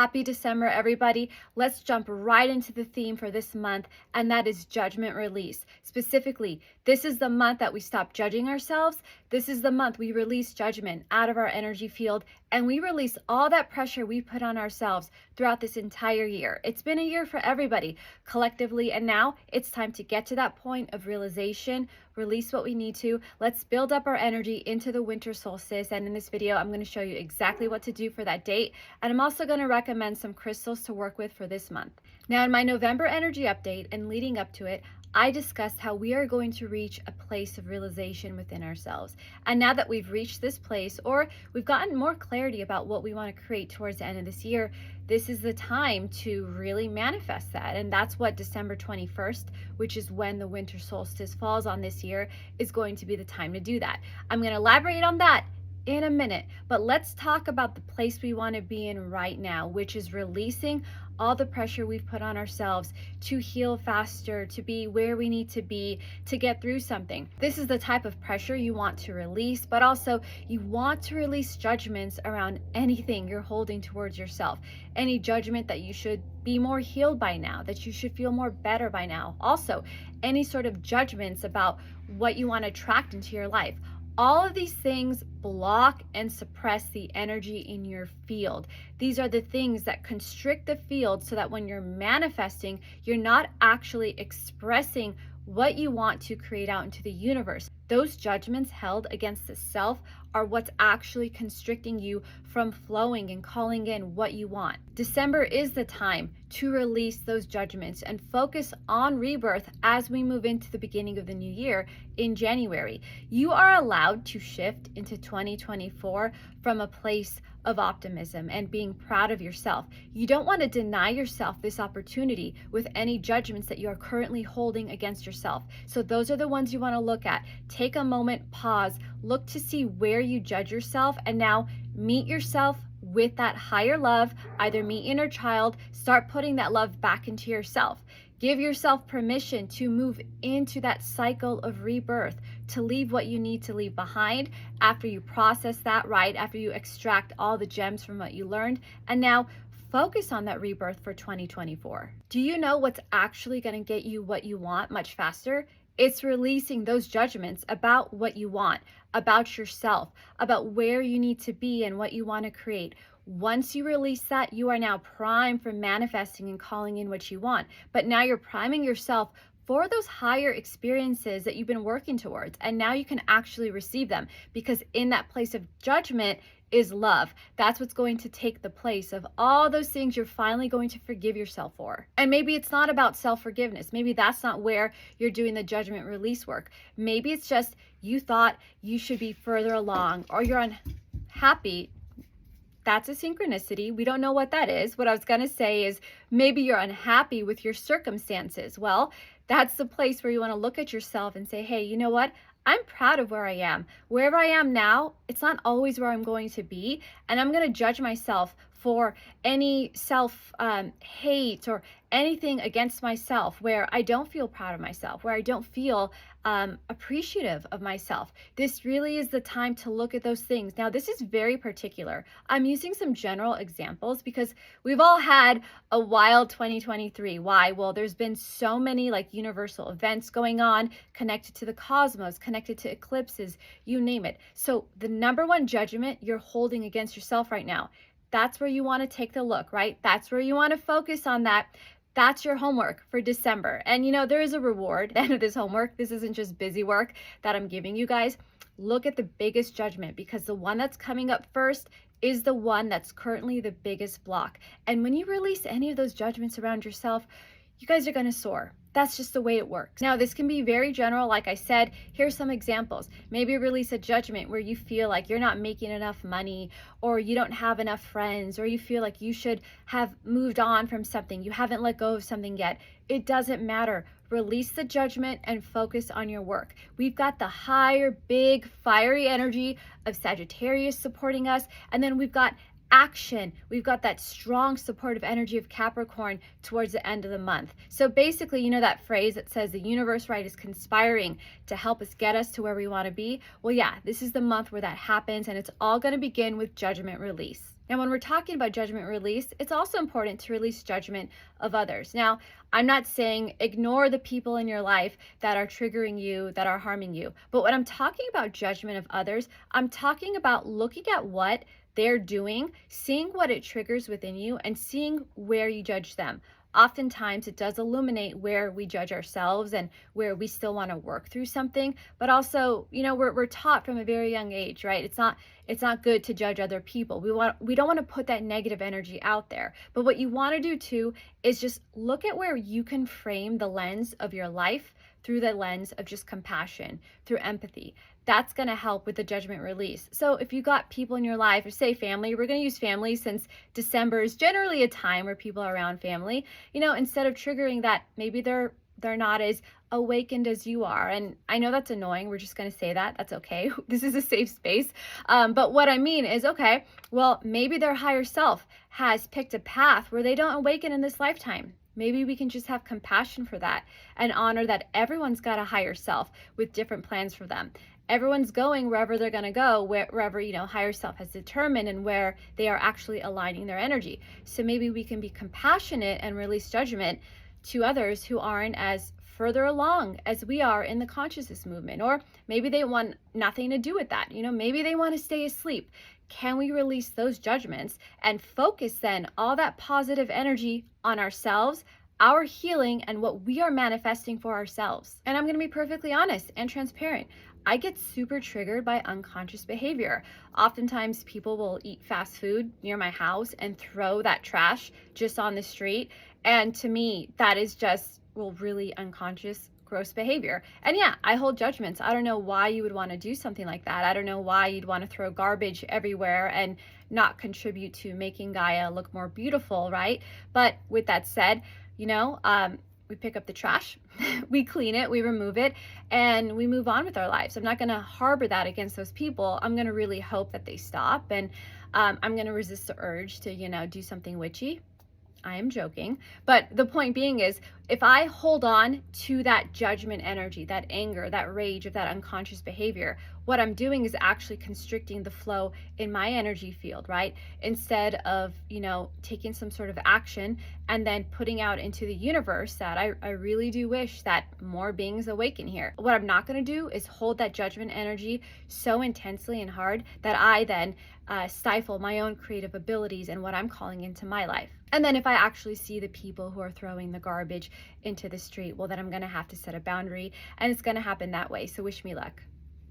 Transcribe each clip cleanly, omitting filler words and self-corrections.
Happy December, everybody. Let's jump right into the theme for this month, and that is judgment release. Specifically, this is the month that we stop judging ourselves. This is the month we release judgment out of our energy field, and we release all that pressure we put on ourselves throughout this entire year. It's been a year for everybody collectively, and now it's time to get to that point of realization, release what we need to. Let's build up our energy into the winter solstice. And in this video, I'm going to show you exactly what to do for that date. And I'm also going to recommend some crystals to work with for this month. Now, in my November energy update and leading up to it, I discussed how we are going to reach a place of realization within ourselves. And now that we've reached this place, or we've gotten more clarity about what we want to create towards the end of this year, this is the time to really manifest that. And that's what December 21st, which is when the winter solstice falls on this year, is going to be the time to do that. I'm going to elaborate on that in a minute, but let's talk about the place we want to be in right now, which is releasing all the pressure we've put on ourselves to heal faster, to be where we need to be, to get through something. This is the type of pressure you want to release, but also you want to release judgments around anything you're holding towards yourself. Any judgment that you should be more healed by now, that you should feel more better by now. Also, any sort of judgments about what you want to attract into your life. All of these things block and suppress the energy in your field. These are the things that constrict the field so that when you're manifesting, you're not actually expressing what you want to create out into the universe. Those judgments held against the self are what's actually constricting you from flowing and calling in what you want. December is the time to release those judgments and focus on rebirth as we move into the beginning of the new year in January. You are allowed to shift into 2024 from a place of optimism and being proud of yourself. You don't want to deny yourself this opportunity with any judgments that you are currently holding against yourself. So those are the ones you want to look at. Take a moment, pause, look to see where you judge yourself, and now meet yourself with that higher love. Either meet inner child, start putting that love back into yourself. Give yourself permission to move into that cycle of rebirth, to leave what you need to leave behind after you process that, right? After you extract all the gems from what you learned, and now focus on that rebirth for 2024. Do you know what's actually going to get you what you want much faster? It's releasing those judgments about what you want, about yourself, about where you need to be and what you want to create. Once you release that, you are now primed for manifesting and calling in what you want. But now you're priming yourself for those higher experiences that you've been working towards. And now you can actually receive them, because in that place of judgment is love. That's what's going to take the place of all those things you're finally going to forgive yourself for. And maybe it's not about self-forgiveness. Maybe that's not where you're doing the judgment release work. Maybe it's just you thought you should be further along, or you're unhappy. That's a synchronicity. We don't know what that is. What I was going to say is maybe you're unhappy with your circumstances. Well, that's the place where you want to look at yourself and say, hey, you know what? I'm proud of where I am. Wherever I am now, it's not always where I'm going to be. And I'm going to judge myself for any self-hate or anything against myself where I don't feel proud of myself, where I don't feel appreciative of myself. This really is the time to look at those things. Now, this is very particular. I'm using some general examples because we've all had a wild 2023. Why? Well, there's been so many like universal events going on connected to the cosmos, connected to eclipses, you name it. So the number one judgment you're holding against yourself right now, that's where you want to take the look, right? That's where you want to focus on that. That's your homework for December. And you know, there is a reward at the end of this homework. This isn't just busy work that I'm giving you guys. Look at the biggest judgment, because the one that's coming up first is the one that's currently the biggest block. And when you release any of those judgments around yourself, you guys are going to soar. That's just the way it works. Now, this can be very general. Like I said, here's some examples. Maybe release a judgment where you feel like you're not making enough money, or you don't have enough friends, or you feel like you should have moved on from something. You haven't let go of something yet. It doesn't matter. Release the judgment and focus on your work. We've got the higher, big, fiery energy of Sagittarius supporting us. And then we've got action. We've got that strong supportive energy of Capricorn towards the end of the month. So basically, you know that phrase that says the universe, right, is conspiring to help us get us to where we want to be? Well, yeah, this is the month where that happens, and it's all going to begin with judgment release. Now, when we're talking about judgment release, it's also important to release judgment of others. Now, I'm not saying ignore the people in your life that are triggering you, that are harming you. But when I'm talking about judgment of others, I'm talking about looking at what they're doing, seeing what it triggers within you, and seeing where you judge them. Oftentimes, it does illuminate where we judge ourselves and where we still want to work through something. But also, we're taught from a very young age, right? It's not good to judge other people. We don't want to put that negative energy out there. But what you want to do too is just look at where you can frame the lens of your life through the lens of just compassion, through empathy. That's going to help with the judgment release. So if you got people in your life, or say family, we're going to use family since December is generally a time where people are around family, instead of triggering that, maybe they're not as awakened as you are. And I know that's annoying. We're just going to say that. That's okay. This is a safe space. But what I mean is, okay, well, maybe their higher self has picked a path where they don't awaken in this lifetime. Maybe we can just have compassion for that and honor that everyone's got a higher self with different plans for them. Everyone's going wherever they're going to go, wherever, higher self has determined and where they are actually aligning their energy. So maybe we can be compassionate and release judgment to others who aren't as further along as we are in the consciousness movement. Or maybe they want nothing to do with that. Maybe they want to stay asleep. Can we release those judgments and focus then all that positive energy on ourselves, our healing, and what we are manifesting for ourselves? And I'm going to be perfectly honest and transparent. I get super triggered by unconscious behavior. Oftentimes people will eat fast food near my house and throw that trash just on the street. And to me, that is just, really unconscious, gross behavior. And yeah, I hold judgments. I don't know why you would want to do something like that. I don't know why you'd want to throw garbage everywhere and not contribute to making Gaia look more beautiful, right? But with that said, we pick up the trash, we clean it, we remove it, and we move on with our lives. I'm not going to harbor that against those people. I'm going to really hope that they stop, and I'm going to resist the urge to, do something witchy. I am joking. But the point being is, if I hold on to that judgment energy, that anger, that rage of that unconscious behavior, what I'm doing is actually constricting the flow in my energy field, right? Instead of, taking some sort of action and then putting out into the universe that I really do wish that more beings awaken here. What I'm not going to do is hold that judgment energy so intensely and hard that I then stifle my own creative abilities and what I'm calling into my life. And then if I actually see the people who are throwing the garbage into the street, well, then I'm going to have to set a boundary, and it's going to happen that way. So wish me luck.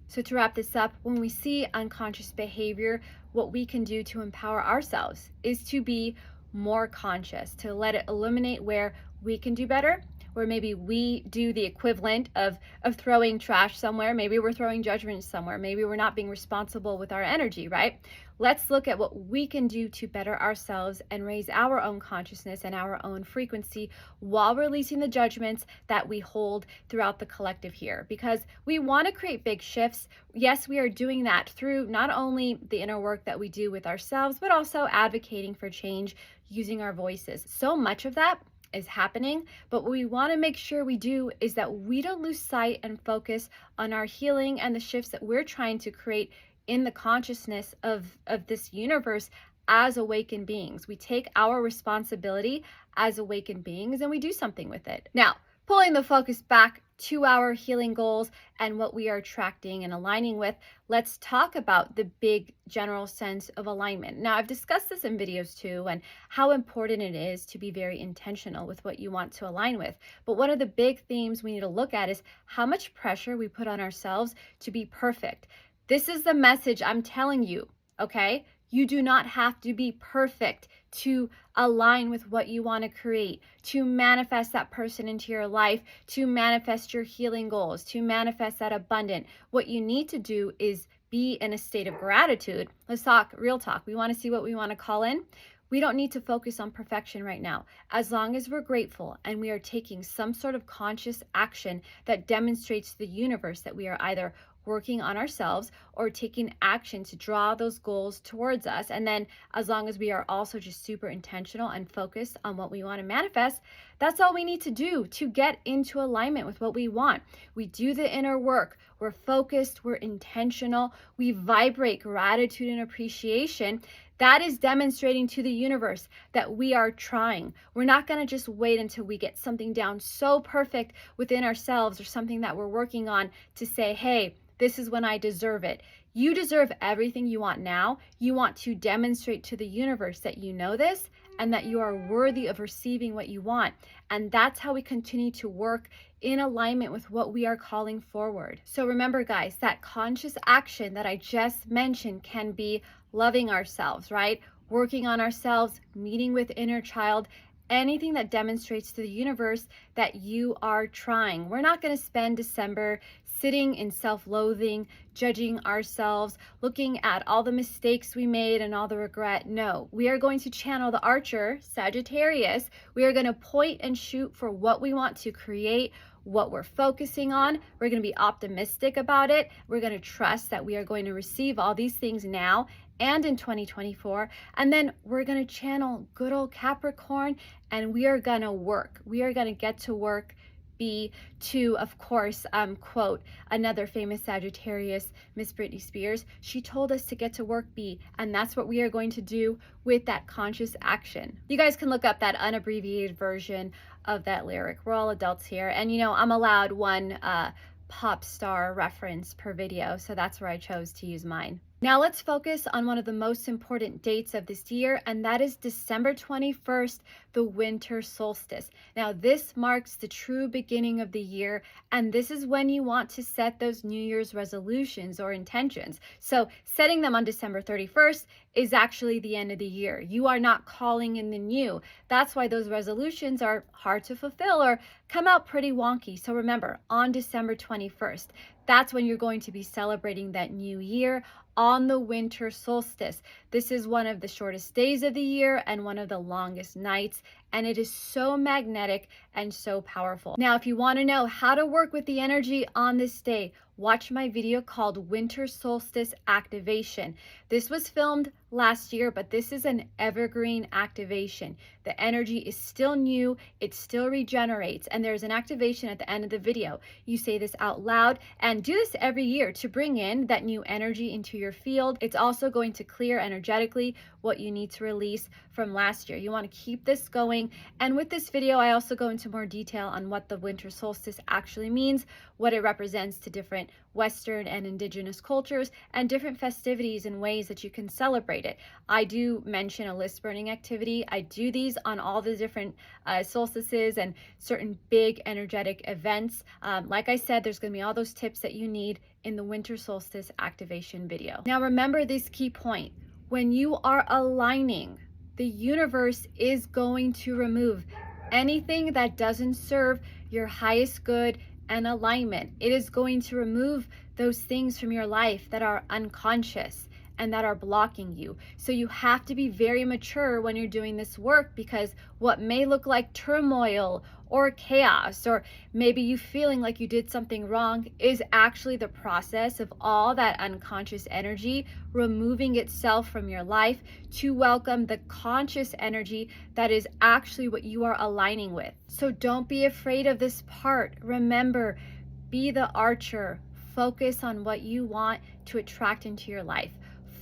So to wrap this up, when we see unconscious behavior, what we can do to empower ourselves is to be more conscious, to let it illuminate where we can do better, where maybe we do the equivalent of throwing trash somewhere. Maybe we're throwing judgment somewhere. Maybe we're not being responsible with our energy, right? Let's look at what we can do to better ourselves and raise our own consciousness and our own frequency while releasing the judgments that we hold throughout the collective here. Because we want to create big shifts. Yes, we are doing that through not only the inner work that we do with ourselves, but also advocating for change using our voices. So much of that is happening, but what we want to make sure we do is that we don't lose sight and focus on our healing and the shifts that we're trying to create in the consciousness of this universe as awakened beings. We take our responsibility as awakened beings and we do something with it. Now, pulling the focus back to our healing goals and what we are attracting and aligning with, let's talk about the big general sense of alignment. Now, I've discussed this in videos too, and how important it is to be very intentional with what you want to align with. But one of the big themes we need to look at is how much pressure we put on ourselves to be perfect. This is the message I'm telling you, okay? You do not have to be perfect to align with what you want to create, to manifest that person into your life, to manifest your healing goals, to manifest that abundant. What you need to do is be in a state of gratitude. Let's talk real talk. We want to see what we want to call in. We don't need to focus on perfection right now. As long as we're grateful and we are taking some sort of conscious action that demonstrates to the universe that we are either working on ourselves or taking action to draw those goals towards us. And then as long as we are also just super intentional and focused on what we want to manifest, that's all we need to do to get into alignment with what we want. We do the inner work. We're focused, we're intentional, we vibrate gratitude and appreciation. That is demonstrating to the universe that we are trying. We're not going to just wait until we get something down so perfect within ourselves or something that we're working on to say, hey, this is when I deserve it. You deserve everything you want now. You want to demonstrate to the universe that you know this and that you are worthy of receiving what you want. And that's how we continue to work in alignment with what we are calling forward. So remember, guys, that conscious action that I just mentioned can be loving ourselves, right? Working on ourselves, meeting with inner child, anything that demonstrates to the universe that you are trying. We're not going to spend December sitting in self-loathing, judging ourselves, looking at all the mistakes we made and all the regret. No, we are going to channel the archer, Sagittarius. We are going to point and shoot for what we want to create, what we're focusing on. We're going to be optimistic about it. We're going to trust that we are going to receive all these things now and in 2024. And then we're going to channel good old Capricorn, and we are going to work. We are going to get to work, be to, of course, quote another famous Sagittarius, Miss Britney Spears. She told us to get to work, be, and that's what we are going to do with that conscious action. You guys can look up that unabbreviated version of that lyric. We're all adults here, and you know, I'm allowed one pop star reference per video, so that's where I chose to use mine. Now let's focus on one of the most important dates of this year, and that is December 21st, the Winter Solstice. Now this marks the true beginning of the year, and this is when you want to set those New Year's resolutions or intentions. So setting them on December 31st is actually the end of the year. You are not calling in the new. That's why those resolutions are hard to fulfill or come out pretty wonky. So remember, on December 21st, that's when you're going to be celebrating that new year on the winter solstice. This is one of the shortest days of the year and one of the longest nights, and it is so magnetic and so powerful. Now, if you want to know how to work with the energy on this day, watch my video called Winter Solstice Activation. This was filmed last year, but this is an evergreen activation. The energy is still new, it still regenerates, and there's an activation at the end of the video. You say this out loud and do this every year to bring in that new energy into your field. It's also going to clear energetically what you need to release from last year. You want to keep this going. And with this video, I also go into more detail on what the winter solstice actually means, what it represents to different Western and indigenous cultures, and different festivities and ways that you can celebrate it. I do mention a list burning activity. I do these on all the different solstices and certain big energetic events. Like I said, there's going to be all those tips that you need in the winter solstice activation video. Now remember this key point. When you are aligning, the universe is going to remove anything that doesn't serve your highest good and alignment. It is going to remove those things from your life that are unconscious and that are blocking you. So you have to be very mature when you're doing this work, because what may look like turmoil or chaos, or maybe you feeling like you did something wrong, is actually the process of all that unconscious energy removing itself from your life to welcome the conscious energy that is actually what you are aligning with. So don't be afraid of this part. Remember, be the archer. Focus on what you want to attract into your life.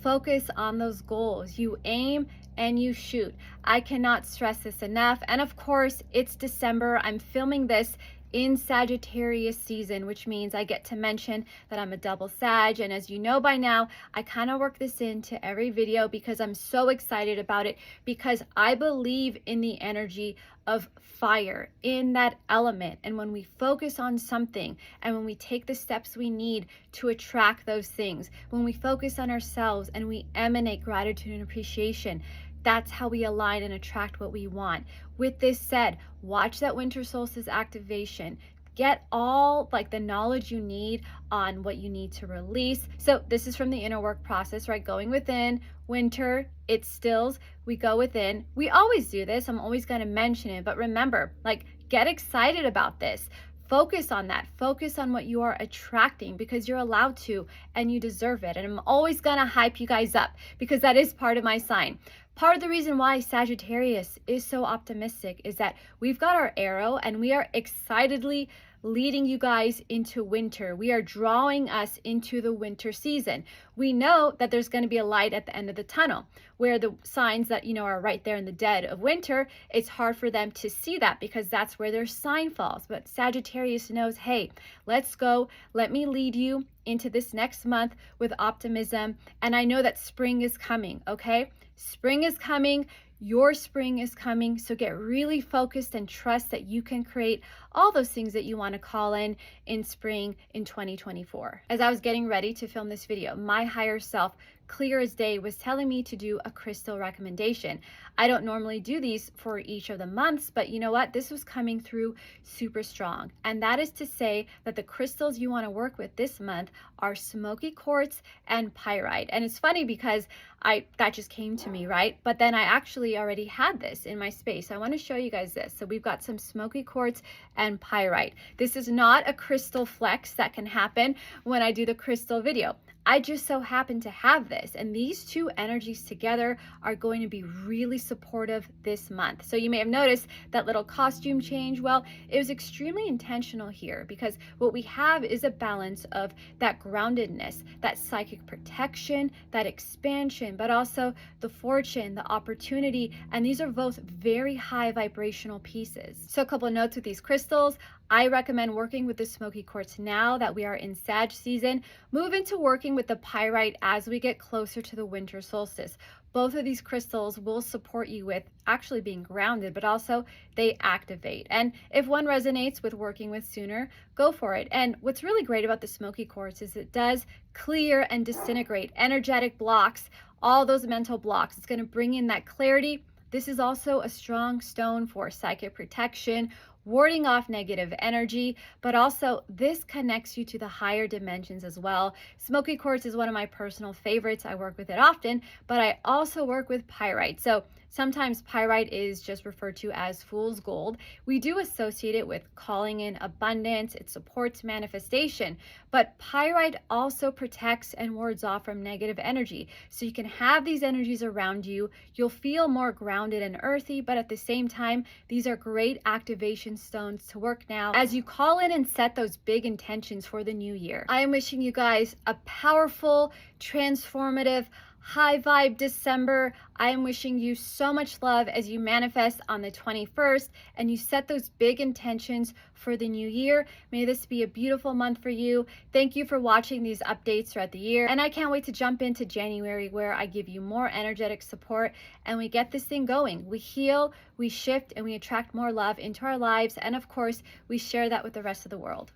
Focus on those goals. You aim and you shoot. I cannot stress this enough. And of course, it's December. I'm filming this in Sagittarius season, which means I get to mention that I'm a double Sag. And as you know by now, I kind of work this into every video because I'm so excited about it, because I believe in the energy of fire, in that element. And when we focus on something and when we take the steps we need to attract those things, when we focus on ourselves and we emanate gratitude and appreciation, that's how we align and attract what we want. With this said, watch that winter solstice activation. Get all like the knowledge you need on what you need to release. So this is from the inner work process, right? Going within. Winter, it stills. We go within. We always do this. I'm always going to mention it. But remember, like, get excited about this. Focus on that. Focus on what you are attracting, because you're allowed to and you deserve it. And I'm always going to hype you guys up because that is part of my sign. Part of the reason why Sagittarius is so optimistic is that we've got our arrow and we are excitedly leading you guys into winter. We are drawing us into the winter season. We know that there's going to be a light at the end of the tunnel, where the signs that, are right there in the dead of winter, it's hard for them to see that because that's where their sign falls. But Sagittarius knows, hey, let's go. Let me lead you into this next month with optimism. And I know that spring is coming, okay? Spring is coming. Your spring is coming, so get really focused and trust that you can create all those things that you want to call in spring in 2024. As I was getting ready to film this video, my higher self, clear as day, was telling me to do a crystal recommendation. I don't normally do these for each of the months, but you know what? This was coming through super strong. And that is to say that the crystals you want to work with this month are smoky quartz and pyrite. And it's funny because that just came to me, right? But then I actually already had this in my space. I want to show you guys this. So we've got some smoky quartz and pyrite. This is not a crystal flex that can happen when I do the crystal video. I just so happen to have this, and these two energies together are going to be really supportive this month. So you may have noticed that little costume change. Well, it was extremely intentional here because what we have is a balance of that groundedness, that psychic protection, that expansion, but also the fortune, the opportunity, and these are both very high vibrational pieces. So a couple of notes with these crystals. I recommend working with the smoky quartz now that we are in Sag season. Move into working with the pyrite as we get closer to the winter solstice. Both of these crystals will support you with actually being grounded, but also they activate. And if one resonates with working with sooner, go for it. And what's really great about the smoky quartz is it does clear and disintegrate energetic blocks, all those mental blocks. It's going to bring in that clarity. This is also a strong stone for psychic protection, warding off negative energy, but also this connects you to the higher dimensions as well. Smoky quartz is one of my personal favorites. I work with it often, but I also work with pyrite. So sometimes pyrite is just referred to as fool's gold. We do associate it with calling in abundance. It supports manifestation, but pyrite also protects and wards off from negative energy. So you can have these energies around you. You'll feel more grounded and earthy, but at the same time, these are great activation stones to work now as you call in and set those big intentions for the new year. I am wishing you guys a powerful, transformative, high vibe December. I am wishing you so much love as you manifest on the 21st and you set those big intentions for the new year. May this be a beautiful month for you. Thank you for watching these updates throughout the year. And I can't wait to jump into January where I give you more energetic support and we get this thing going. We heal, we shift, and we attract more love into our lives. And of course, we share that with the rest of the world.